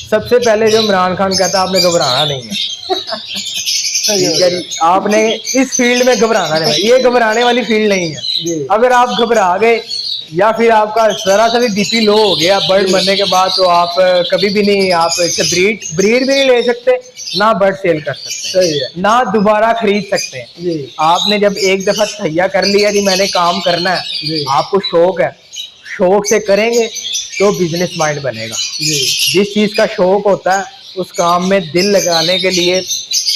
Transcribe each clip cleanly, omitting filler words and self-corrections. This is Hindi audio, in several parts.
सबसे पहले जो इमरान खान कहता है आपने घबराना नहीं है। ठीक है जी, आपने इस फील्ड में घबराना नहीं है, ये घबराने वाली फील्ड नहीं है। अगर आप घबरा गए या फिर आपका जरा सा भी बीपी लो हो गया बर्ड मरने के बाद, तो आप कभी भी नहीं, आप इससे ब्रीड भी नहीं ले सकते, ना बर्ड सेल कर सकते हैं, ना दोबारा खरीद सकते हैं। आपने जब एक दफा तैयार कर लिया कि मैंने काम करना है, आपको शौक है, शौक से करेंगे तो बिजनेस माइंड बनेगा। जिस चीज का शौक होता है उस काम में दिल लगाने के लिए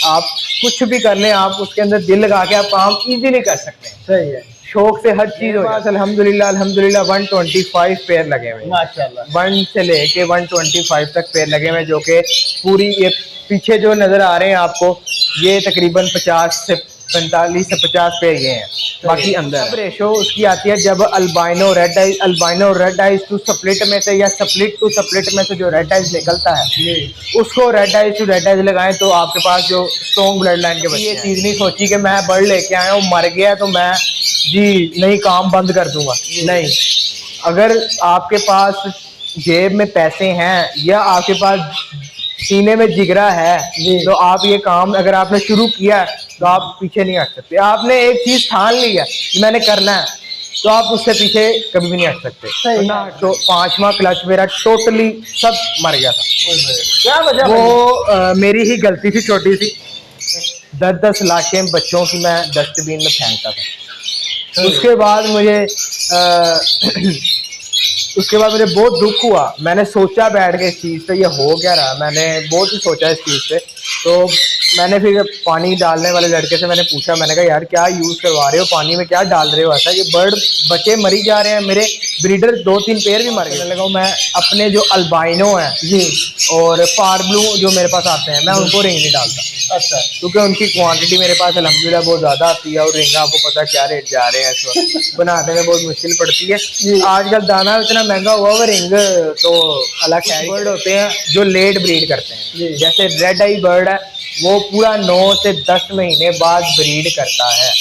आप कुछ भी कर लें, आप उसके अंदर दिल लगा के आप काम इजीली कर सकते हैं। सही है, शौक से हर चीज हो जाए। अल्हम्दुलिल्लाह अल्हम्दुलिल्लाह 125 पेड़ लगे हुए माशाल्लाह, 1 से लेके 125 तक पेड़ लगे हुए, जो कि पूरी ये पीछे जो नजर आ रहे हैं आपको, ये तकरीबन 45 से 50 पेड़ ये हैं, बाकी अंदर। अब रेशो उसकी आती है जब albino red eyes to split में से या स्प्लिट टू स्प्लिट में से जो रेड आइज निकलता है, उसको red eyes to red eyes लगाएं तो आपके पास जो स्ट्रॉन्ग ब्लड लाइन के बच्चे। ये चीज नहीं सोची कि मैं बर्ड लेके आया हूँ मर गया तो मैं जी नहीं काम बंद कर दूंगा, नहीं। अगर आपके पास जेब में पैसे हैं या आपके पास सीने में जिगरा है, तो आप ये काम अगर आपने शुरू किया तो आप पीछे नहीं हट सकते। आपने एक चीज ठान ली है कि मैंने करना है, तो आप उससे पीछे कभी भी नहीं हट सकते। तो 5वां क्लच मेरा टोटली सब मर गया था। क्या वजह? वो मेरी ही गलती थी, छोटी सी 10-10 लाखें बच्चों की मैं डस्टबिन में फेंकता था। उसके बाद मुझे बहुत दुख हुआ। मैंने सोचा बैठ के इस चीज़ पे, ये हो क्या रहा, मैंने बहुत ही सोचा इस चीज़ पे। तो मैंने फिर पानी डालने वाले लड़के से मैंने पूछा, मैंने कहा यार क्या यूज़ करवा रहे हो, पानी में क्या डाल रहे हो ऐसा, ये बर्ड बच्चे मरी जा रहे हैं, मेरे ब्रीडर 2-3 पेयर भी मर गए। लगा मैं अपने जो अल्बाइनो हैं जी और फार ब्लू जो मेरे पास आते हैं, मैं उनको रिंग नहीं डालता। अच्छा, क्योंकि उनकी क्वांटिटी मेरे पास अल्हम्दुलिल्लाह बहुत ज़्यादा आती है, और रिंग आपको पता क्या रेट जा रहे हैं इस वक्त, बनाने में बहुत मुश्किल पड़ती है। आजकल दाना इतना महंगा हुआ हुआ, रिंग तो अलग है। बर्ड होते हैं जो लेट ब्रीड करते हैं, जैसे रेड आई बर्ड है वो पूरा 9 से 10 महीने बाद ब्रीड करता है।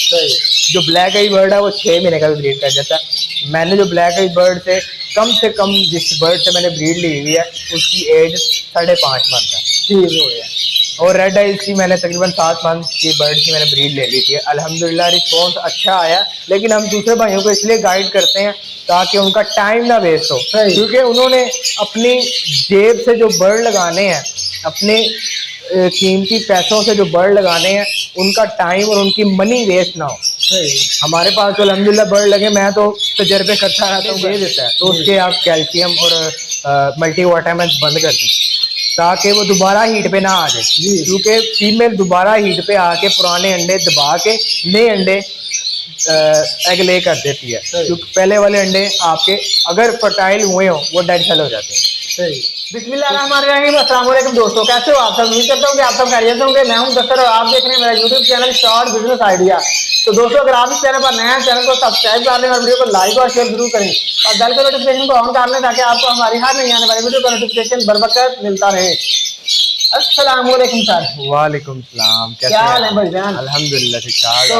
जो ब्लैक आई बर्ड है वो 6 महीने का भी ब्रीड कर जाता है। मैंने जो ब्लैक आई बर्ड से कम जिस बर्ड से मैंने ब्रीड ली हुई है उसकी एज 5.5 मंथ है, ठीक हो गया। और रेड आइज की मैंने तकरीबन 7 मंथ की बर्ड की मैंने ब्रीड ले ली थी। अल्हम्दुलिल्लाह रिस्पॉन्स अच्छा आया, लेकिन हम दूसरे भाइयों को इसलिए गाइड करते हैं ताकि उनका टाइम ना वेस्ट हो, क्योंकि उन्होंने अपनी जेब से जो बर्ड लगाने हैं, अपने कीमती पैसों से जो बर्ड लगाने हैं, उनका टाइम और उनकी मनी वेस्ट ना हो। हमारे पास तो अल्हम्दुलिल्लाह बर्ड लगे, मैं तो तजर्बे करता रहता हूँ, दे देता है, तो उसके आप कैल्शियम और मल्टी वाइटामिन बंद कर दें ताकि वो दोबारा हीट पे ना आ जाए, क्योंकि फीमेल दोबारा हीट पे आके पुराने अंडे दबा के नए अंडे एग ले कर देती है, क्योंकि पहले वाले अंडे आपके अगर फर्टाइल हुए हो वो डेड सेल हो जाते हैं। सही। बिस्मिल्लाहिर्रहमानिर्रहीम, अस्सलाम वालेकुम दोस्तों, कैसे हो आप सब? उम्मीद करता हूँ कि आप सब खैरियत से होंगे। मैं हूं दफ्तर और आप देख रहे हैं मेरा YouTube channel short business idea. तो दोस्तों अगर आप इस चैनल पर नए हैं, चैनल को सब्सक्राइब कर लें और वीडियो को लाइक और शेयर जरूर करें और बेल के नोटिफिकेशन को ऑन कर लें ताकि आपको हमारी हर नई आने वाली वीडियो का नोटिफिकेशन बर वक्त मिलता रहे। अस्सलाम वालेकुम सर। वालेकुम सलाम, क्या हाल है भाईजान? अल्हम्दुलिल्लाह ठीक ठाक। तो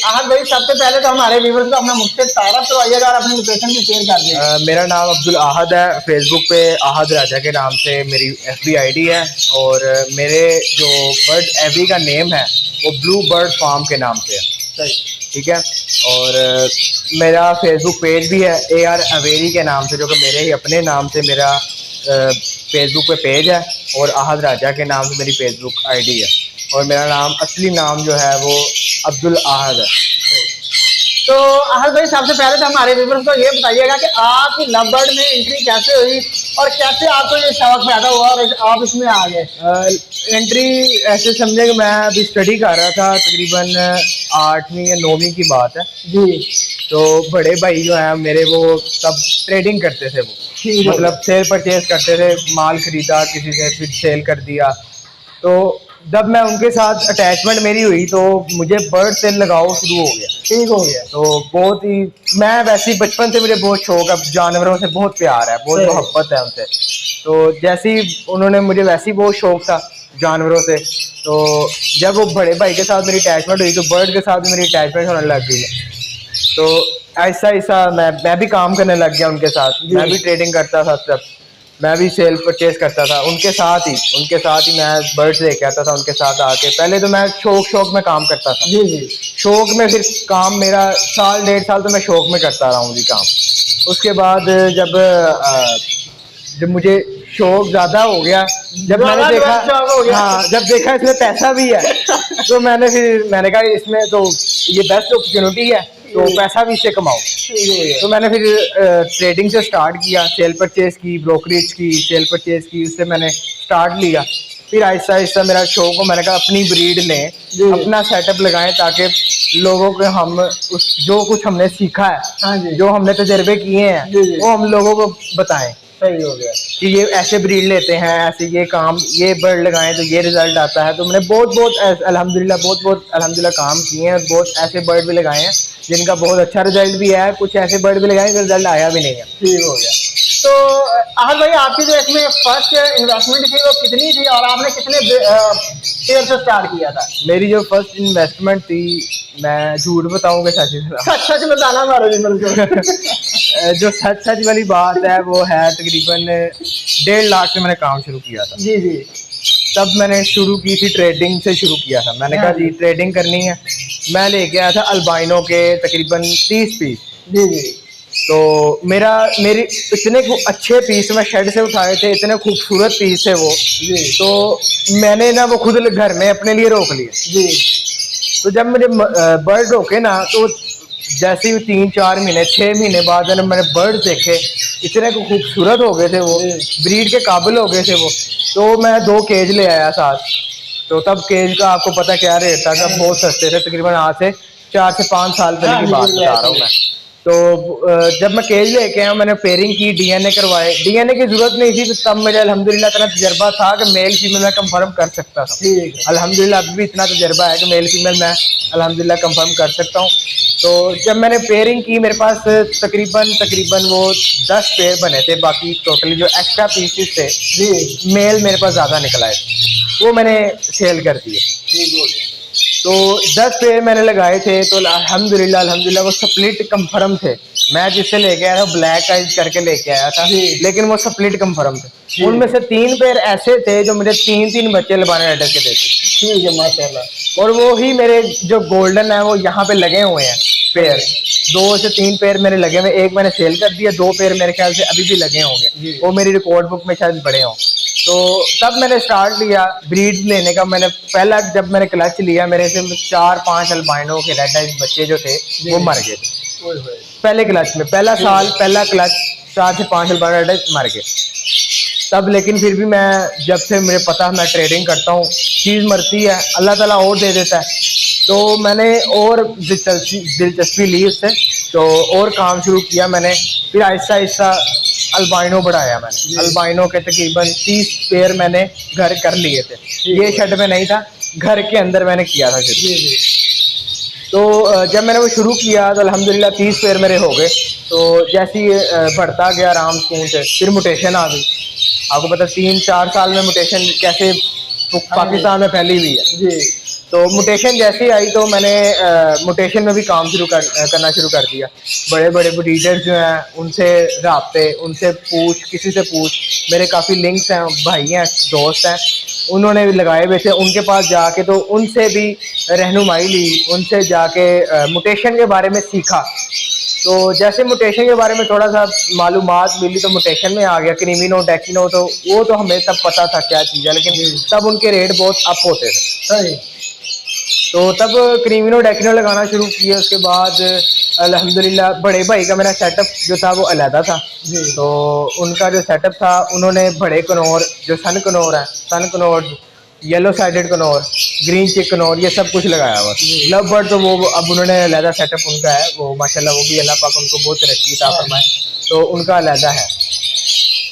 आहद भाई सबसे पहले तो हमारे व्यूअर्स को अपना मुख्य तारफ करवाइएगा और अपनी लोकेशन भी शेयर कर दें। मेरा नाम अब्दुल आहद है, फेसबुक पे आहद राजा के नाम से मेरी FB ID है, और मेरे जो बर्ड FB का नेम है वो ब्लू बर्ड फार्म के नाम से है। सही, ठीक है। और मेरा फेसबुक पेज भी है AR अवेरी के नाम से, जो कि मेरे ही अपने नाम से मेरा फेसबुक पे पेज है, और आहद राजा के नाम से मेरी फेसबुक ID है, और मेरा नाम असली नाम जो है वो अब्दुल आहद है। तो आहद भाई सबसे पहले तो हमारे व्यूअर्स को ये बताइएगा कि आपकी लव बर्ड में एंट्री कैसे हुई और कैसे आपको ये शौक पैदा हुआ और आप इसमें आ गए? एंट्री ऐसे समझे कि मैं अभी स्टडी कर रहा था, तकरीबन 8वीं या 9वीं की बात है जी। तो बड़े भाई जो है मेरे वो सब ट्रेडिंग करते थे, वो मतलब सेल परचेज करते थे, माल खरीदा किसी से फिर सेल कर दिया। तो जब मैं उनके साथ अटैचमेंट मेरी हुई तो मुझे बर्ड से लगाव शुरू हो गया, ठीक हो गया। तो बहुत ही मैं वैसे ही बचपन से मुझे बहुत शौक है, जानवरों से बहुत प्यार है, बहुत मोहब्बत है उनसे। तो जैसे ही उन्होंने मुझे वैसे ही बहुत शौक था जानवरों से, तो जब वो बड़े भाई के साथ मेरी अटैचमेंट हुई तो बर्ड के साथ भी मेरी अटैचमेंट होने लग गई है। तो ऐसा ऐसा मैं भी काम करने लग गया उनके साथ, मैं भी ट्रेडिंग करता था सब। मैं भी सेल परचेज करता था उनके साथ ही मैं बर्ड्स लेके आता था उनके साथ आके। पहले तो मैं शौक में काम करता था। जी जी। शौक में फिर काम मेरा साल 1.5 साल तो मैं शौक में करता रहा हूँ जी काम। उसके बाद जब मुझे शौक ज्यादा हो गया, जब मैंने देखा, हाँ जब देखा इसमें पैसा भी है तो मैंने कहा इसमें तो ये बेस्ट अपॉर्चुनिटी है, तो पैसा भी इससे कमाओ। तो मैंने फिर ट्रेडिंग से स्टार्ट किया, सेल परचेज की, ब्रोकरेज की, सेल परचेज की, उससे मैंने स्टार्ट लिया। फिर आहिस्ता आहिस्ता मेरा शौक को, मैंने कहा अपनी ब्रीड लें, अपना सेटअप लगाएं ताकि लोगों को हम उस जो कुछ हमने सीखा है, हाँ जी, जो हमने तजर्बे किए हैं, वो हम लोगों को बताएं। सही हो गया कि ये ऐसे ब्रीड लेते हैं, ऐसे ये बर्ड लगाएं तो ये रिजल्ट आता है। तो मैंने बहुत अल्हम्दुलिल्लाह काम किए हैं, बहुत ऐसे बर्ड भी लगाए हैं जिनका बहुत अच्छा रिजल्ट भी है, कुछ ऐसे बर्ड भी लगाए जिनका रिजल्ट आया भी नहीं है। ठीक हो गया। तो आहल भाई, आपकी जो इसमें फर्स्ट इन्वेस्टमेंट थी वो कितनी थी और आपने कितने शेयर से स्टार्ट किया था? मेरी जो फर्स्ट इन्वेस्टमेंट थी, मैं झूठ बताऊंगा सच बताना मारो जी बिल्कुल। जो सच वाली बात है वो है तकरीबन 1.5 लाख से मैंने काम शुरू किया था। जी जी। तब मैंने शुरू की थी, ट्रेडिंग से शुरू किया था। मैंने कहा जी ट्रेडिंग करनी है। मैं लेके आया था अल्बाइनो के तकरीबन 30 पीस। जी जी। तो मेरी इतने अच्छे पीस मैं शेड से उठाए थे, इतने खूबसूरत पीस थे वो जी। तो मैंने ना वो खुद घर में अपने लिए रोक लिए जी। तो जब मेरे बर्ड रोके ना, तो जैसे ही 3-4 महीने 6 महीने बाद मैंने बर्ड देखे, इतने खूबसूरत हो गए थे वो, ब्रीड के काबिल हो गए थे वो। तो मैं 2 केज ले आया साथ। तो तब केज का आपको पता क्या रेट था, तब बहुत सस्ते थे, तकरीबन आज से 4 से 5 साल पहले की बात बता रहा हूँ मैं। तो जब मैं केज लेके आया, मैंने पेयरिंग की, डीएनए करवाए। डीएनए की जरूरत नहीं थी, तो तब मेरे अल्हम्दुलिल्लाह इतना तजर्बा था कि मेल फीमेल मैं कंफर्म कर सकता था। अल्हम्दुलिल्लाह अभी भी इतना तजर्बा है कि मेल फीमेल मैं अल्हम्दुलिल्लाह कंफर्म कर सकता हूँ। तो जब मैंने पेयरिंग की, मेरे पास तकरीबन वो 10 पेयर बने थे। बाकी टोटली जो एक्स्ट्रा पीसेस थे जी, मेल मेरे पास ज़्यादा निकल आए थे, वो मैंने सेल कर दिए। तो 10 पेड़ मैंने लगाए थे, तो अल्हम्दुलिल्लाह वो स्प्लिट कंफर्म थे। मैं जिससे लेके आया था ब्लैक आइज करके लेके आया था, लेकिन वो स्प्लिट कंफर्म थे। उनमें से 3 पेड़ ऐसे थे जो मुझे 3-3 बच्चे लबाने रेडर के देते। ठीक है माशाल्लाह। और वो ही मेरे जो गोल्डन है वो यहाँ पे लगे हुए हैं पेड़। 2 से 3 पेड़ मेरे लगे हुए, एक मैंने सेल कर दिया, 2 पेड़ मेरे ख्याल से अभी भी लगे होंगे, वो मेरी रिकॉर्ड बुक में शायद पड़े हों। तो तब मैंने स्टार्ट लिया ब्रीड लेने का। जब मैंने क्लच लिया, मेरे से 4-5 अल्बाइनो के रेड आइज बच्चे जो थे वो मर गए थे पहले क्लच में। पहला क्लच 4 से 5 अल्बाइनो रेड आइज मर गए तब। लेकिन फिर भी मैं, जब से मुझे पता मैं ट्रेडिंग करता हूँ, चीज़ मरती है, अल्लाह ताला और दे देता है। तो मैंने और दिलचस्पी ली उससे, तो और काम शुरू किया मैंने। फिर आहिस्ता आहिस्ता अल्बाइनो बढ़ाया मैंने। अल्बाइनो के तकरीबन 30 पेयर मैंने घर कर लिए थे। ये शेड में नहीं था, घर के अंदर मैंने किया था शुरू। तो जब मैंने वो शुरू किया तो अल्हम्दुलिल्लाह 30 पेयर मेरे हो गए। तो जैसे ही बढ़ता गया आराम सुकून से, फिर मुटेशन आ गई। आपको पता 3-4 साल में मुटेशन कैसे पाकिस्तान में फैली हुई है जी। तो मुटेशन जैसे ही आई तो मैंने मुटेशन में भी काम करना शुरू कर दिया। बड़े बड़े ब्रीडर्स जो हैं उनसे राब्ते, उनसे किसी से पूछ, मेरे काफ़ी लिंक्स हैं, भाई हैं, दोस्त हैं, उन्होंने भी लगाए हुए थे। उनके पास जाके तो उनसे भी रहनुमाई ली, उनसे जाके मुटेशन के बारे में सीखा। तो जैसे मुटेशन के बारे में थोड़ा सा मालूमात मिली तो मुटेशन में आ गया क्रीमिनो डेकिनो। तो वो तो हमें तब पता था क्या चीज़ है, लेकिन तब उनके रेट बहुत अप होते थे। तो तब क्रीमिनो डेकिनो लगाना शुरू किया। उसके बाद अल्हम्दुलिल्लाह बड़े भाई का मेरा सेटअप जो था वो अलहदा था। तो उनका जो सेटअप था, उन्होंने बड़े कनौर, जो sun conure, yellow sided conure, green cheek conure, ये सब कुछ लगाया हुआ। लव बर्ड तो वो अब उन्होंने अलहदा सेटअप उनका है, वो माशाल्लाह वो भी अल्लाह पाक उनको बहुत तरक्की अता फरमाए, तो उनका अलहदा है।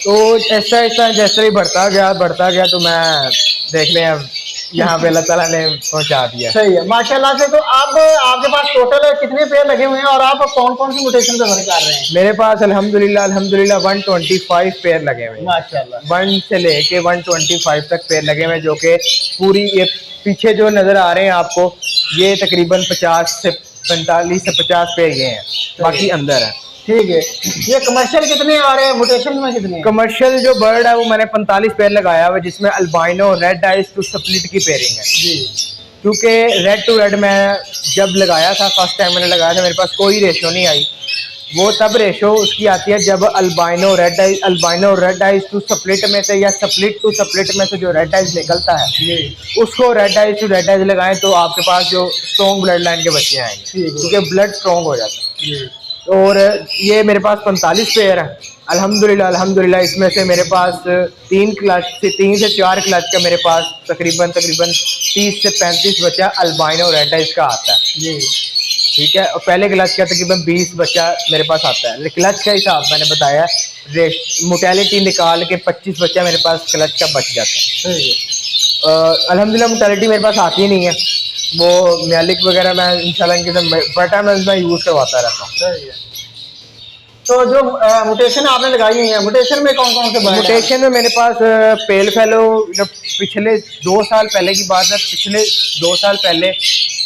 तो ऐसा ऐसा जैसे ही बढ़ता गया तो मैं देख लें यहाँ पे अल्लाह ताला ने पहुँचा दिया। सही है माशाल्लाह से। तो अब आपके पास टोटल कितने पेड़ लगे हुए हैं और आप कौन कौन सी मुटेशन पे वर्क कर रहे हैं? मेरे पास अल्हम्दुलिल्लाह 125 पेड़ लगे हुए हैं माशाल्लाह। 1 से लेके 125 तक पेड़ लगे हुए हैं, जो कि पूरी ये पीछे जो नज़र आ रहे हैं आपको, ये तकरीबन 45 से 50 पेड़ ये हैं, बाकी अंदर है। ठीक है, ये कमर्शियल कितने और म्यूटेशन में कितने? कमर्शियल जो बर्ड है वो मैंने 45 पेयर लगाया हुआ है, जिसमें albino red eyes to split की पेयरिंग है। जी, क्योंकि रेड टू रेड मैं जब लगाया था, फर्स्ट टाइम मैंने लगाया था, मेरे पास कोई रेशो नहीं आई। वो तब रेशो उसकी आती है जब albino red eyes to split में से या स्प्लिट टू स्प्लिट में से जो रेड आइज निकलता है, जी, उसको red eyes to red eyes लगाएं तो आपके पास जो स्ट्रॉन्ग ब्लड लाइन के बच्चे आएंगे, ठीक है। क्योंकि ब्लड स्ट्रॉन्ग हो जाता है। जी, और ये मेरे पास 45 पेयर हैं अल्हम्दुलिल्लाह। इसमें से मेरे पास 3 से 4 क्लच का मेरे पास तकरीबन 30 से 35 बच्चा अल्बाइनो रेड आइज का आता है। जी, ठीक है, और पहले क्लच का तकरीबन 20 बच्चा मेरे पास आता है। क्लच का हिसाब मैंने बताया, मोटेलिटी निकाल के 25 बच्चा मेरे पास क्लच का बच जाता है। ठीक है। अल्हम्दुलिल्लाह मोटेलिटी मेरे पास आती ही नहीं है, वो म्यालिक वगैरह मैं इंशाल्लाह इनके विटामिन मैं यूज़ करवाता रहता हूँ। सही है। तो जो म्यूटेशन आपने लगाई हुई है, म्यूटेशन में कौन कौन से बर्ड हैं? म्यूटेशन में मेरे पास पेल फेलो, जब पिछले 2 साल पहले की बात है, पिछले 2 साल पहले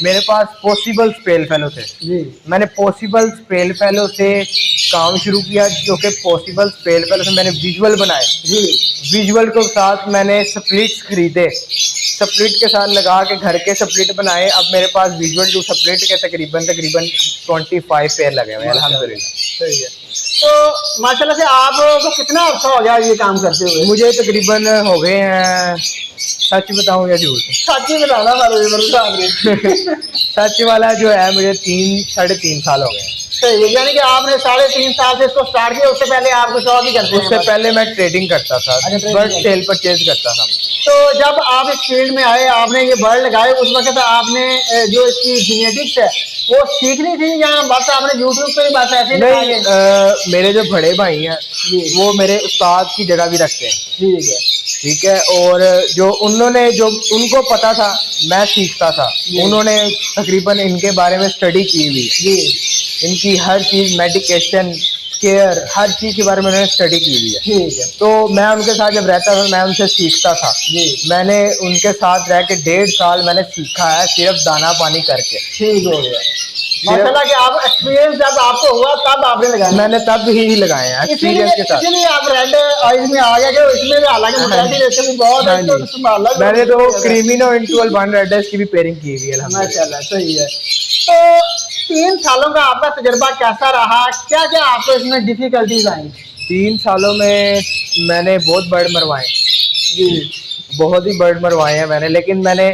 मेरे पास पॉसिबल्स पेल फेलो थे। जी, मैंने पॉसिबल्स पेल फेलो से काम शुरू किया, जो कि पॉसिबल्स पेल फेलो से मैंने विजुअल बनाए। जी, विजुअल के साथ मैंने स्प्लिट्स खरीदे, स्प्लिट के साथ लगा के घर के स्प्लिट बनाए। अब मेरे पास विजुअल टू स्प्लिट के तकरीबन 25 पेयर लगे हुए हैं अल्हम्दुलिल्लाह। सही है। तो माशाल्लाह से आपको कितना अर्सा हो गया ये काम करते हुए? मुझे तकरीबन हो गए हैं, सच बताऊं या झूठ? सच ही बताना आपने। सच वाला जो है, मुझे 3-3.5 साल हो गए हैं। सही है, यानी कि आपने 3.5 साल से इसको स्टार्ट किया, उससे पहले आप कुछ और भी करते हैं? उससे पहले मैं ट्रेडिंग करता था, ट्रेडिंग बर्ड करते सेल परचेज करता था। तो जब आप इस फील्ड में आए, आपने ये बर्ड लगाए, उस वक्त आपने जो इसकी जेनेटिक्स है वो सीखनी थी या बस आपने यूट्यूब पे ही बस ऐसे ही लगा नहीं, के? मेरे जो बड़े भाई हैं वो मेरे उस्ताद की जगह भी रखते हैं। ठीक है। ठीक है, और जो उनको पता था मैं सीखता था, उन्होंने तकरीबन इनके बारे में स्टडी की हुई, जी, इनकी हर चीज़, मेडिकेशन, केयर, हर चीज़ के बारे में उन्होंने स्टडी की हुई है। ठीक है। तो मैं उनके साथ जब रहता था, मैं उनसे सीखता था। जी, मैंने उनके साथ रह के 1.5 साल मैंने सीखा है, सिर्फ दाना पानी करके। ठीक हो गया। माशाल्लाह कि आप एक्सपीरियंस जब आपको हुआ तब आपने लगाया? मैंने तब ही लगाए हैं एक्सपीरियंस के साथ। इसीलिए आप रेड आइज में आ गए, कि इसमें भी हालांकि मोटेलिटी रेशो भी बहुत है, तो संभालना भी मैंने तो बहुत है। क्रीमिनो इनटू अल्बाइनो रेड आइज की भी पेयरिंग की हुई है अल्हम्दुलिल्लाह। माशाल्लाह, सही है। तो 3 सालों का आपका तजुर्बा कैसा रहा? क्या क्या आपको इसमें डिफिकल्टीज आई? 3 सालों में मैंने बहुत बर्ड मरवाए, जी, बहुत ही बर्ड मरवाए हैं मैंने, लेकिन मैंने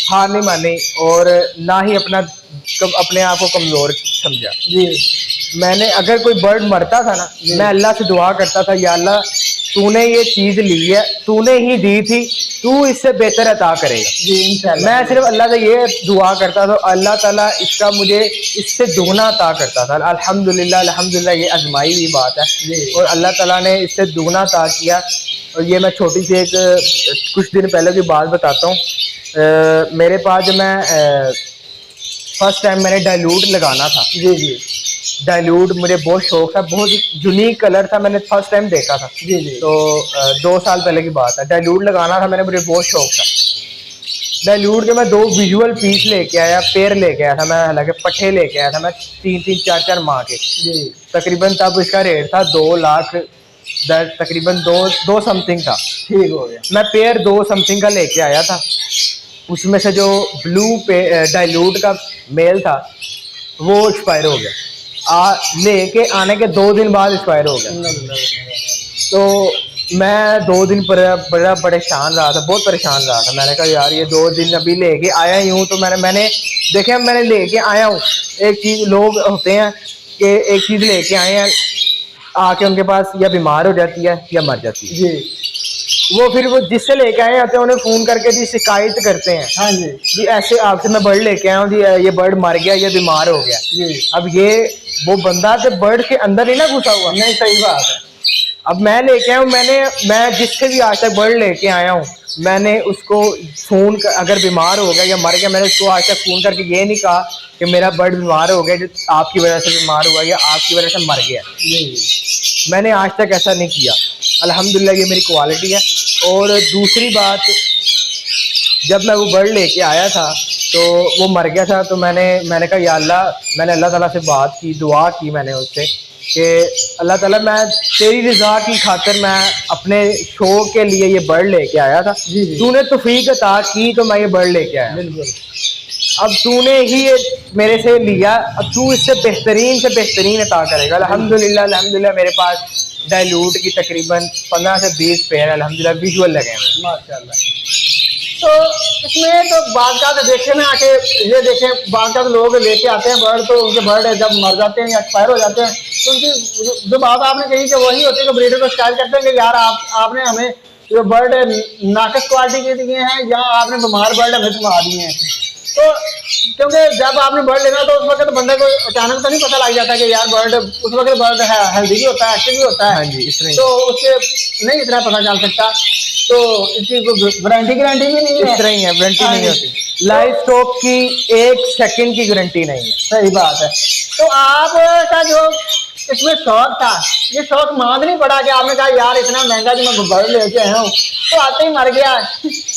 हार नहीं मानी और ना ही अपने आप को कमज़ोर समझा। जी, मैंने, अगर कोई बर्ड मरता था ना, मैं अल्लाह से दुआ करता था, या अल्लाह तूने ये चीज़ ली है, तूने ही दी थी, तू इससे बेहतर अता करेगा। जी, इंशाल्लाह। मैं सिर्फ अल्लाह से ये दुआ करता था, अल्लाह ताला इसका मुझे इससे दुगना अता करता था। अल्हम्दुलिल्लाह ये आजमाई हुई बात है, और अल्लाह ताला ने इससे दुगना अता किया। और ये मैं छोटी सी कुछ दिन पहले की बात बताता हूँ। मेरे पास जब मैं फर्स्ट टाइम मैंने डाइल्यूट लगाना था, जी, जी, डाइल्यूट मुझे बहुत शौक था, बहुत यूनिक कलर था, मैंने फर्स्ट टाइम देखा था। जी, जी, तो 2 साल पहले की बात है, डाइल्यूट लगाना था, मुझे बहुत शौक था। डाइल्यूट के मैं 2 विजुअल पीस लेके आया, पेयर लेके आया था मैं, हालांकि पट्ठे लेके आया था मैं 3-3, 4-4 माह के। जी, तकरीबन तब इसका रेट था 2 लाख, तकरीबन 2 समथिंग था। ठीक हो गया। मैं पेयर 2 समथिंग का लेके आया था। उसमें से जो ब्लू डाइल्यूट का मेल था वो एक्सपायर हो गया, लेके आने के 2 दिन बाद एक्सपायर हो गया। तो मैं 2 दिन बड़ा परेशान रहा था, बहुत परेशान रहा था। मैंने कहा यार ये 2 दिन अभी लेके आया ही हूँ, तो मैंने देखे, मैंने लेके आया हूँ एक चीज़। लोग होते हैं कि एक चीज़ लेके आए हैं, आके उनके पास या बीमार हो जाती है या मर जाती है। जी, वो जिससे लेके आए होते हैं उन्हें फ़ोन करके जी शिकायत करते हैं, हाँ जी, जी ऐसे आपसे मैं बर्ड लेके आया हूँ जी, ये बर्ड मर गया, ये बीमार हो गया। जी, अब ये वो बंदा तो बर्ड के अंदर ही ना घुसा हुआ। नहीं, सही बात है। अब मैं लेके आया हूँ, मैं जिससे भी आज तक बर्ड लेके आया हूँ, मैंने उसको अगर बीमार हो गया या मर गया, मैंने उसको आज तक फ़ोन करके ये नहीं कहा कि मेरा बर्ड बीमार हो गया, जो आपकी वजह से बीमार हुआ या आपकी वजह से मर गया। जी, मैंने आज तक ऐसा नहीं किया। अल्हम्दुलिल्लाह ये मेरी क्वालिटी है। और दूसरी बात, जब मैं वो बर्ड लेके आया था तो वो मर गया था, तो मैंने कहा या अल्लाह, मैंने अल्लाह ताला से बात की, दुआ की मैंने उससे कि अल्लाह ताला मैं तेरी रज़ा की खातिर मैं अपने शौक के लिए ये बर्ड लेके आया था। जी, जी। तूने तौफीक अता की तो मैं ये बर्ड लेके आया। बिल्कुल। अब तूने ही ये मेरे से लिया, अब तू इससे बेहतरीन अता करेगा। अल्हम्दुलिल्लाह अल्हम्दुलिल्लाह मेरे पास डाइल्यूट की तकरीबन 15 से 20 पेयर अल्हम्दुलिल्लाह विजुअल लगे हैं। माशाल्लाह। तो इसमें तो बात देखे में आके ये देखें, बात लोग लेके आते हैं बर्ड, तो उनके बर्ड जब मर जाते हैं या एक्सपायर हो जाते हैं तो उनकी जो बात आपने कही कि वही होती है कि ब्रीडर को शिकायत करते हैं कि यार आपने हमें जो बर्ड नाकस क्वालिटी के दिए हैं या आपने बीमार बर्ड हमें घुमा दिए हैं। तो क्योंकि जब आपने बर्ड लेना तो उस वक्त बंदे को अचानक तो नहीं पता लग जाता कि यार बर्ड उस वक्त बर्ड है हेल्दी भी होता है, एक्टिव भी होता है। हाँ जी, इस तरह तो उसके नहीं इतना पता चल सकता। तो इसकी वारंटी गारंटी भी नहीं है। इस तरह ही है, वारंटी नहीं होती। लाइव स्टॉक की 1 सेकंड की गारंटी नहीं है। सही बात है। तो आपका जो इसमें शौक था, ये शौक मांग नहीं पड़ा कि आपने कहा यार इतना महंगा जो मैं बर्ड लेके आया हूँ तो आते ही मर गया।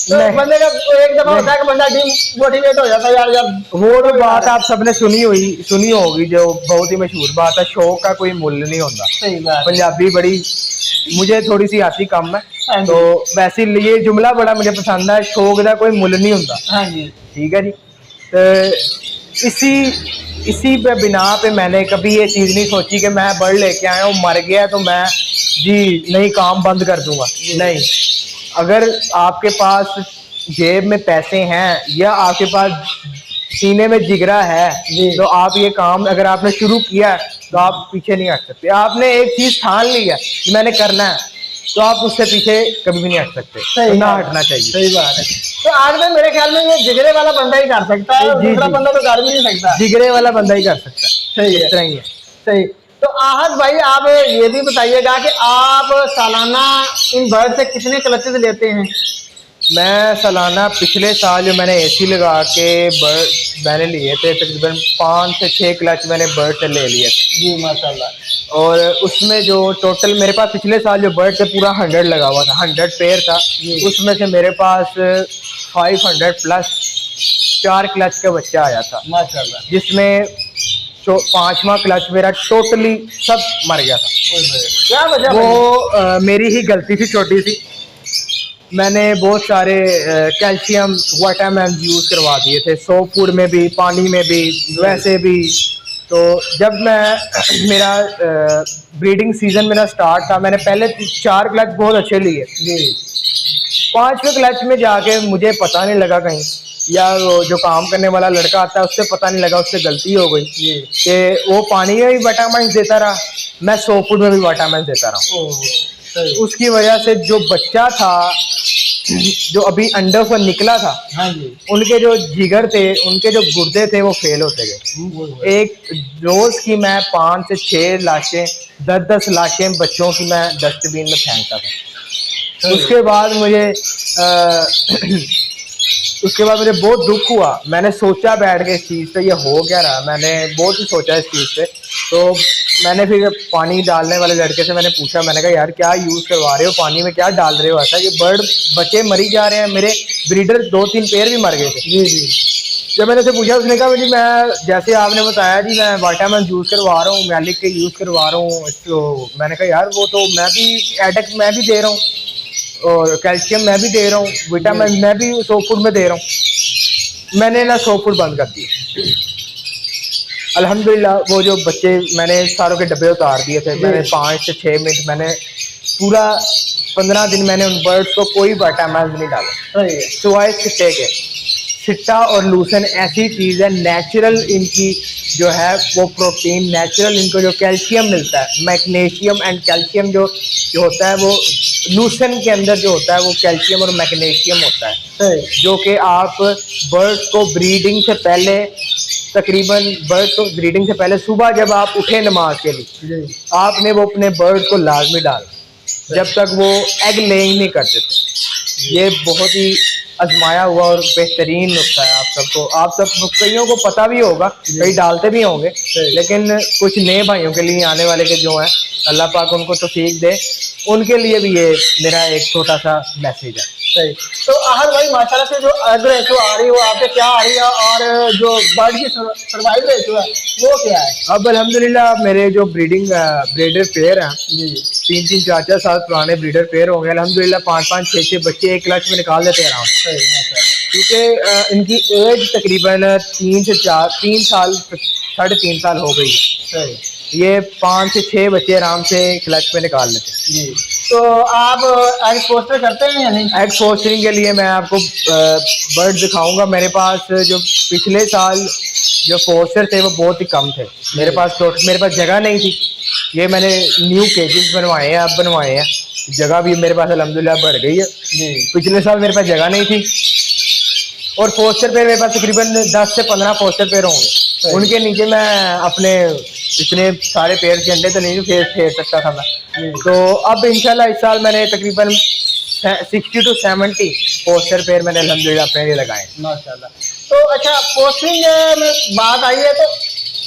तो बंदे का एक दफा होता है कि बंदा डिमोटिवेट हो जाता है यार जब। वो तो बात आप सबने सुनी होगी, जो बहुत ही मशहूर बात है, शौक का कोई मूल्य नहीं होता। सही बात। पंजाबी बड़ी मुझे थोड़ी सी आती कम है, हाँ जी। तो वैसे ये जुमला बड़ा मुझे पसंद है, शौक का कोई मुल्य नहीं होता। हाँ जी। ठीक है जी। तो इसी पे बिना पे मैंने कभी ये चीज़ नहीं सोची कि मैं बर्ड लेके आया हूँ मर गया तो मैं जी नहीं काम बंद कर दूंगा। नहीं, अगर आपके पास जेब में पैसे हैं या आपके पास सीने में जिगरा है तो आप ये काम अगर आपने शुरू किया है तो आप पीछे नहीं हट सकते। आपने एक चीज़ ठान ली है कि मैंने करना है तो आप उससे पीछे कभी भी नहीं हट सकते। तो ना हटना चाहिए। सही बात है। तो आज में मेरे ख्याल में ये जिगरे वाला बंदा ही कर सकता है, दूसरा बंदा तो कर भी नहीं सकता। जिगरे वाला बंदा ही कर सकता है। सही है, इस तरह ही है। सही। तो आहत भाई आप ये भी बताइएगा कि आप सालाना इन बर्ड से कितने क्लचेस लेते हैं? मैं सालाना पिछले साल जो मैंने एसी लगा के बर्ड मैंने लिए थे तकरीबन 5 से 6 क्लच मैंने बर्ड से ले लिए थे। जी माशाल्लाह। और उसमें जो टोटल मेरे पास पिछले साल जो बर्ड थे पूरा 100 लगा हुआ था, 100 पेयर था। उसमें से मेरे पास 500 प्लस 4 क्लच का बच्चा आया था माशाल्लाह। जिसमें तो 5वां क्लच मेरा टोटली सब मर गया था। क्या वजह? वो मेरी ही गलती थी छोटी सी। मैंने बहुत सारे कैल्शियम विटामिन यूज़ करवा दिए थे, सॉफ्ट फूड में भी, पानी में भी, वैसे भी। तो जब मैं मेरा ब्रीडिंग सीजन मेरा स्टार्ट था, मैंने पहले 4 क्लच बहुत अच्छे लिए जी। 5वें क्लच में जाके मुझे पता नहीं लगा कहीं, या वो जो काम करने वाला लड़का आता है उससे पता नहीं लगा, उससे गलती हो गई कि वो पानी में भी विटामिन देता रहा, मैं सॉफ्ट फूड में भी विटामिन देता रहा। उसकी वजह से जो बच्चा था जो अभी अंडर से निकला था, हाँ जी, उनके जो जिगर थे, उनके जो गुर्दे थे वो फेल होते गए। एक रोज की मैं 5 से 6 लाशें, 10-10 लाशें बच्चों की मैं डस्टबिन में फेंकता था। उसके बाद मुझे बहुत दुख हुआ। मैंने सोचा बैठ के इस चीज़ पे ये हो क्या रहा, मैंने बहुत ही सोचा इस चीज़ पे। तो मैंने फिर पानी डालने वाले लड़के से मैंने पूछा, मैंने कहा यार क्या यूज़ करवा रहे हो, पानी में क्या डाल रहे हो ऐसा, ये बर्ड बच्चे मरी जा रहे हैं। मेरे ब्रीडर 2-3 पेयर भी मर गए थे जी जी। जब मैंने उसे पूछा, उसने कहा जी मैं जैसे आपने बताया जी मैं विटामिन यूज़ करवा रहा हूँ, मैलिक के यूज़ करवा रहा हूँ। तो मैंने कहा यार वो तो मैं भी एडक मैं भी दे रहा हूँ और कैल्शियम मैं भी दे रहा हूँ, विटामिन मैं भी सॉफ्ट फूड में दे रहा हूँ। मैंने ना सॉफ्ट फूड बंद कर दिए। अल्हम्दुलिल्लाह वो जो बच्चे मैंने सारों के डब्बे उतार दिए थे। मैंने 5 से 6 मिनट मैंने पूरा 15 दिन मैंने उन बर्ड्स को कोई विटामिन नहीं डाला सिवाय सिट्टे के। सिट्टा और लूसन ऐसी चीज़ है, नेचुरल इनकी जो है वो प्रोटीन, नेचुरल इनको जो कैल्शियम मिलता है, मैग्नीशियम एंड कैल्शियम जो होता है वो लूसन के अंदर जो होता है वो कैल्शियम और मैग्नीशियम होता है, जो कि आप बर्ड्स को ब्रीडिंग से पहले तकरीबन बर्ड को ब्रीडिंग से पहले सुबह जब आप उठे नमाज के लिए आपने वो अपने बर्ड को लाजमी डालना जब तक वो एग लेइंग नहीं कर देते। ये बहुत ही आजमाया हुआ और बेहतरीन नुस्खा है। आप सब कईयों को पता भी होगा, कई डालते भी होंगे, लेकिन कुछ नए भाइयों के लिए आने वाले के जो हैं अल्लाह पाक उनको तौफीक दे, उनके लिए भी ये मेरा एक छोटा सा मैसेज है। सही। तो आहद भाई माशाल्लाह से जो एग रेशो आ रही है वो आपके क्या आ रही है, और जो बर्ड की सर्वाइवल रेशो है वो क्या है? अब अल्हम्दुलिल्लाह मेरे जो ब्रीडर पेयर हैं, जी 3-4 साल पुराने ब्रीडर पेयर हो गए अल्हम्दुलिल्लाह, 5-5 6-6 बच्चे एक क्लच में निकाल देते हैं आराम से। सही माशाल्लाह। क्योंकि इनकी एज तकरीबन 3 साल 3.5 साल हो गई है। सही। ये 5 से 6 बच्चे आराम से क्लच में निकाल लेते हैं। जी तो आप एग पोस्टर करते हैं या नहीं? एग फोस्टरिंग के लिए मैं आपको बर्ड दिखाऊंगा। मेरे पास जो पिछले साल जो फोस्टर थे वो बहुत ही कम थे। मेरे पास जगह नहीं थी। ये मैंने न्यू केजेस बनवाए हैं, अब बनवाए हैं। जगह भी मेरे पास अल्हम्दुलिल्लाह बढ़ गई है। जी पिछले साल मेरे पास जगह नहीं थी, और पोस्टर पेयर मेरे पास तकरीबन 10 से 15 पोस्टर पेयर होंगे। उनके नीचे मैं अपने इतने सारे पेयर के अंडे तो नहीं फेर सकता था मैं। तो अब इंशाल्लाह इस साल मैंने तकरीबन 60 to 70 पोस्टर पेयर मैंने अल्हम्दुलिल्लाह अपने लिए लगाए माशाल्लाह। तो अच्छा पोस्टिंग में बात आई है, तो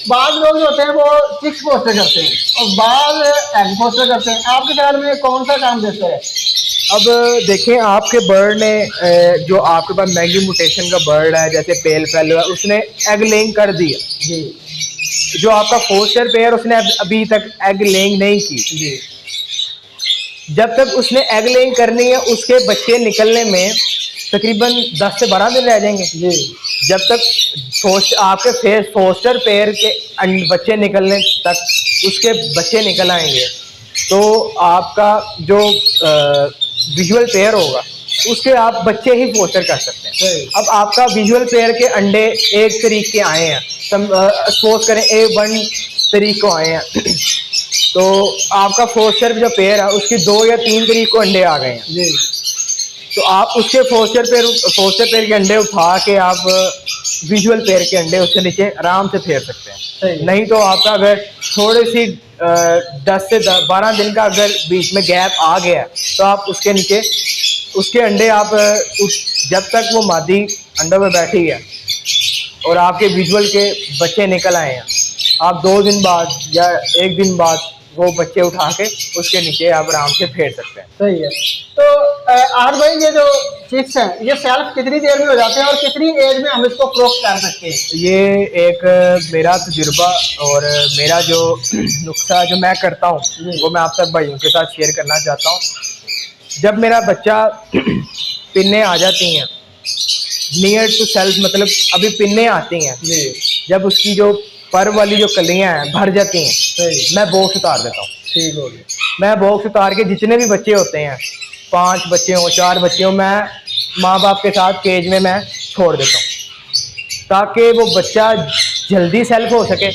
बाद लोग जो होते हैं वो चिक्स पोस्टर करते हैं और बाद एग पोस्टर करते हैं। आपके ख्याल में कौन सा काम देता है? अब देखें, आपके बर्ड ने जो आपके पास मैगी म्यूटेशन का बर्ड है जैसे पेल फेलो है, उसने एग लेइंग कर दिया। जी जो आपका फोस्टर पेयर उसने अभी तक एग लेइंग नहीं की। जी जब तक उसने एग लेइंग करनी है उसके बच्चे निकलने में तकरीबन 10 से 12 दिन रह जाएंगे। जी जब तक आपके फोस्टर पेयर के बच्चे निकलने तक उसके बच्चे निकल आएंगे, तो आपका जो विजुअल पेयर होगा उसके आप बच्चे ही फोस्टर कर सकते हैं। अब आपका विजुअल पेयर के अंडे 1 तारीख के आए हैं, सपोज करें A1 तारीख को आए हैं, तो आपका फोस्टर जो पेयर है उसकी 2 या 3 तारीख को अंडे आ गए हैं। जी तो आप उसके फोस्टर पेयर के अंडे उठा के आप विजुअल पेयर के अंडे उसके नीचे आराम से फेर सकते हैं। नहीं तो आपका अगर थोड़ी सी 10 से 12 दिन का अगर बीच में गैप आ गया तो आप उसके नीचे उसके अंडे आप जब तक वो मादी अंडों में बैठी है और आपके विजुअल के बच्चे निकल आए हैं, आप 2 दिन बाद या 1 दिन बाद वो बच्चे उठा के उसके नीचे आप आराम से फेर सकते हैं। सही है। तो आर भाई ये जो चिक्स हैं ये सेल्फ कितनी देर में हो जाते हैं और कितनी एज में हम इसको फ्रोक कर सकते हैं? ये एक मेरा तजुर्बा और मेरा जो नुस्खा जो मैं करता हूँ वो मैं आप सब भाइयों के साथ शेयर करना चाहता हूँ। जब मेरा बच्चा पिन्ने आ जाती हैं नियर टू सेल्फ, मतलब अभी पिन्ने आती हैं, जब उसकी जो पर वाली जो कलियां हैं भर जाती हैं, मैं बॉक्स उतार देता हूँ। ठीक हो गया। मैं बॉक्स उतार के जितने भी बच्चे होते हैं, 5 बच्चे हों 4 बच्चे हों, मैं माँ बाप के साथ केज में मैं छोड़ देता हूँ ताकि वो बच्चा जल्दी सेल्फ हो सके,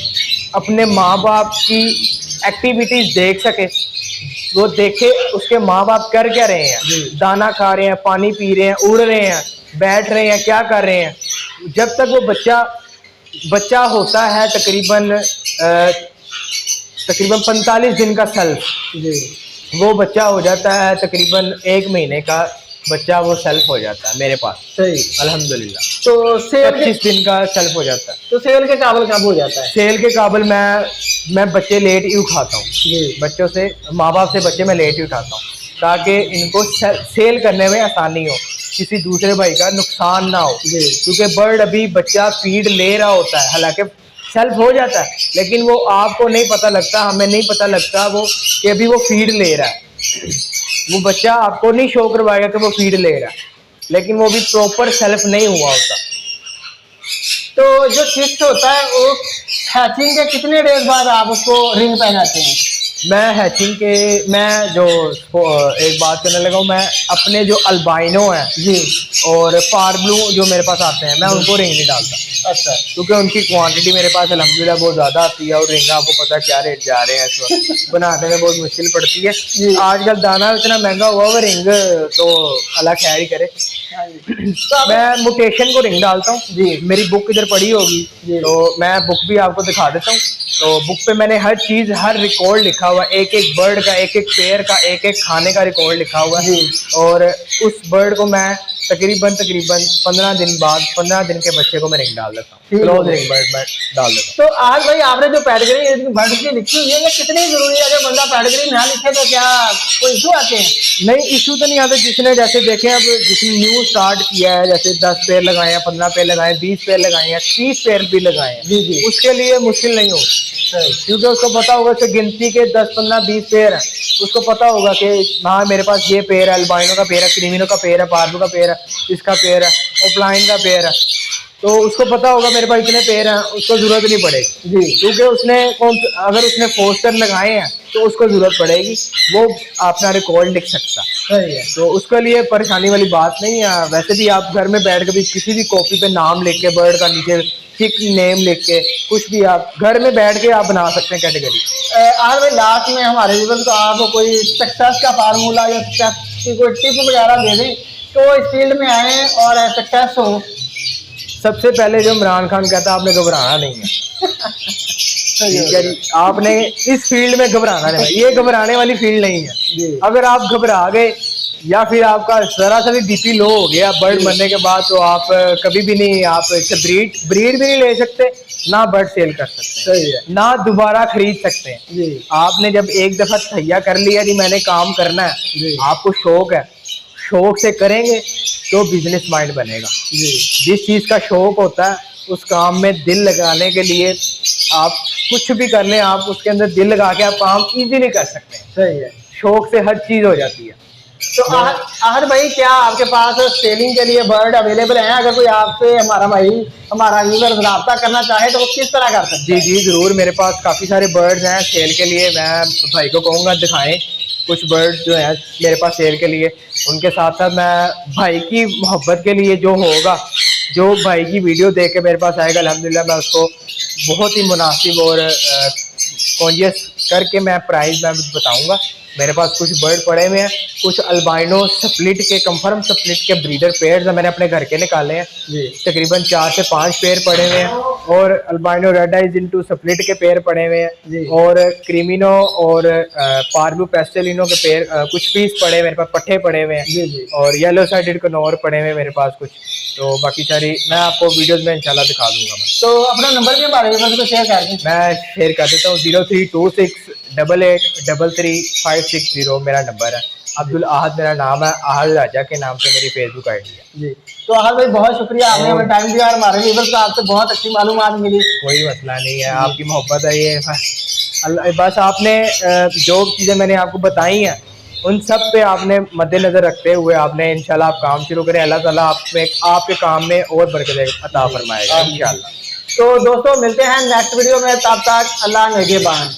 अपने माँ बाप की एक्टिविटीज़ देख सके, वो देखे उसके माँ बाप कर क्या रहे हैं, दाना खा रहे हैं, पानी पी रहे हैं, उड़ रहे हैं, बैठ रहे हैं, क्या कर रहे हैं। जब तक वो बच्चा होता है तकरीबन 45 दिन का सेल्फ, वो बच्चा हो जाता है तकरीबन 1 महीने का बच्चा, वो सेल्फ हो जाता है मेरे पास। सही अल्हम्दुलिल्लाह। तो सेल 25 दिन का सेल्फ हो जाता है। तो सेल के काबिल कब हो जाता है? सेल के काबिल मैं बच्चे लेट ही उठाता हूँ। बच्चों से, माँ बाप से बच्चे मैं लेट ही उठाता हूँ ताकि इनको सेल करने में आसानी हो, किसी दूसरे भाई का नुकसान ना हो। क्योंकि बर्ड अभी बच्चा फीड ले रहा होता है, हालांकि सेल्फ हो जाता है, लेकिन वो आपको नहीं पता लगता, हमें नहीं पता लगता वो कि अभी वो फीड ले रहा है। वो बच्चा आपको नहीं शो करवाएगा कि वो फीड ले रहा है, लेकिन वो भी प्रॉपर सेल्फ नहीं हुआ होता। तो जो चिक्स होता है वो हैचिंग के कितने डेज बाद आप उसको रिंग पहनाते हैं? मैं जो एक बात करने लगा हूँ, मैं अपने जो अल्बाइनो हैं और पारब्लू जो मेरे पास आते हैं, मैं उनको रिंग नहीं डालता। अच्छा। क्योंकि उनकी क्वांटिटी मेरे पास अल्हम्दुलिल्लाह बहुत ज़्यादा आती है और रिंग आपको पता क्या रेट जा रहे हैं इस वक्त, बनाने में बहुत मुश्किल पड़ती है। आजकल दाना इतना महंगा हुआ हुआ, रिंग तो अल्लाह खैर ही करे। तो मैं म्यूटेशन को रिंग डालता हूँ। मेरी बुक इधर पड़ी होगी तो मैं बुक भी आपको दिखा देता हूँ। तो बुक पे मैंने हर चीज़, हर रिकॉर्ड लिखा हुआ, एक बर्ड का, एक पेयर का, एक खाने का रिकॉर्ड लिखा हुआ है। और उस बर्ड को मैं तकरीबन 15 दिन बाद 15 दिन के बच्चे को मैं रिंग डाल देता हूँ, ठीक क्लोज है। रिंग बर्ड मैं डाल देता तो आज भाई आपने जो पैडगिरी बर्ड की लिखी हुई है ये कितनी जरूरी है? अगर बंदा पैडगिरी ना लिखे तो क्या कोई इशू आते हैं? हूँ। नहीं, इशू तो नहीं आता। जिसने जैसे देखे अब जिसने न्यू स्टार्ट किया है, जैसे 10 पेड़ लगाए हैं, 15 पेड़ लगाए हैं, 20 पेड़ लगाए हैं, 30 पेड़ भी लगाए हैं, जी जी, उसके लिए मुश्किल नहीं होगी, क्योंकि उसको पता होगा कि गिनती के 10 15 20 पेड़ है। उसको पता होगा कि हाँ मेरे पास ये पेड़ है, अल्बाइनो का पेड़ है, क्रीमिनो का पेड़ है, पार्बो का पेड़ है, इसका पेड़ है, ओपलाइन का पेड़ है। तो उसको पता होगा मेरे पास इतने पेड़ हैं, उसको जरूरत नहीं पड़ेगी जी, क्योंकि उसने अगर उसने पोस्टर लगाए हैं तो उसको जरूरत पड़ेगी, वो अपना रिकॉर्ड लिख सकता। सही है। तो उसके लिए परेशानी वाली बात नहीं है। वैसे भी आप घर में बैठ के भी किसी भी कॉपी पे नाम लिख के, बर्ड का नीचे ठीक नेम लिख के, कुछ भी आप घर में बैठ के आप बना सकते हैं कैटेगरी। आज भाई लास्ट में हमारे व्यूअर्स को आप कोई सक्सेस का फार्मूला या सक्सेस की कोई टिप वगैरह दे दें तो इस फील्ड में आए और सक्सेस हो। सबसे पहले जो इमरान खान कहता है, आपने घबराना नहीं है। ठीक है जी, आपने इस फील्ड में घबराना नहीं है, ये घबराने वाली फील्ड नहीं है। जी, अगर आप घबरा गए या फिर आपका जरा सा भी बीपी लो हो गया बर्ड मरने के बाद, तो आप कभी भी नहीं, आप इससे ब्रीड भी नहीं ले सकते, ना बर्ड सेल कर सकते, सही है। ना दोबारा खरीद सकते हैं। जी आपने जब एक दफा तैयार कर लिया कि मैंने काम करना है, जी, आपको शौक है, शौक से करेंगे तो बिजनेस माइंड बनेगा। जी, जिस चीज का शौक होता है उस काम में दिल लगाने के लिए आप कुछ भी कर लें, आप उसके अंदर दिल लगा के आप काम इजीली कर सकते हैं। सही है। शौक से हर चीज हो जाती है। तो आहद भाई क्या आपके पास सेलिंग के लिए बर्ड अवेलेबल हैं? अगर कोई आपसे हमारा यूजर रब्ता करना चाहे तो वो किस तरह कर सकते जी जी जरूर, मेरे पास काफ़ी सारे बर्ड्स हैं सेल के लिए। मैं भाई को कहूँगा दिखाएं कुछ बर्ड्स जो हैं मेरे पास सेल के लिए। उनके साथ साथ मैं भाई की मोहब्बत के लिए जो होगा, जो भाई की वीडियो देख के मेरे पास आएगा, अल्हम्दुलिल्लाह मैं उसको बहुत ही मुनासिब और कॉन्शियस करके मैं प्राइस मैं बताऊँगा। मेरे पास कुछ बर्ड पड़े हुए हैं, कुछ अल्बाइनो स्प्लिट के, कंफर्म स्प्लिट के ब्रीडर पेयर्स हैं, मैंने अपने घर के निकाले हैं। जी, तकरीबन 4 से 5 पेयर पड़े हुए हैं, और albino red eyes into split के पेयर पड़े हुए जी। हैं, और क्रीमिनो और पार्बू पेस्टेलिनो के पेयर कुछ पीस पड़े, मेरे पास पट्टे पड़े हुए हैं। जी जी, और येलो साइडेड कनौर पड़े हुए हैं मेरे पास कुछ। तो बाकी सारी मैं आपको वीडियोस में इंशाल्लाह दिखा दूंगा। मैं तो अपना नंबर भी हमारे व्यूअर्स को शेयर कर दें। मैं शेयर कर देता हूँ, 0326883360 मेरा नंबर है। अब्दुल आहद मेरा नाम है, आहद राजा के नाम से मेरी फेसबुक आईडी है। जी, तो आहद भाई बहुत शुक्रिया, आपने हमें टाइम दिया और हमारे व्यूअर्स को आपसे बहुत अच्छी मालूमात मिली। कोई मसला नहीं है, आपकी मोहब्बत है ये। बस आपने जो चीज़ें मैंने आपको बताई हैं उन सब पे आपने मद्देनजर रखते हुए आपने इंशाल्लाह आप काम शुरू करें। अल्लाह ताला आपके काम में और बरकत अता फरमाएगा इंशाल्लाह। तो दोस्तों मिलते हैं नेक्स्ट वीडियो में, तब तक अल्लाह निगहबान।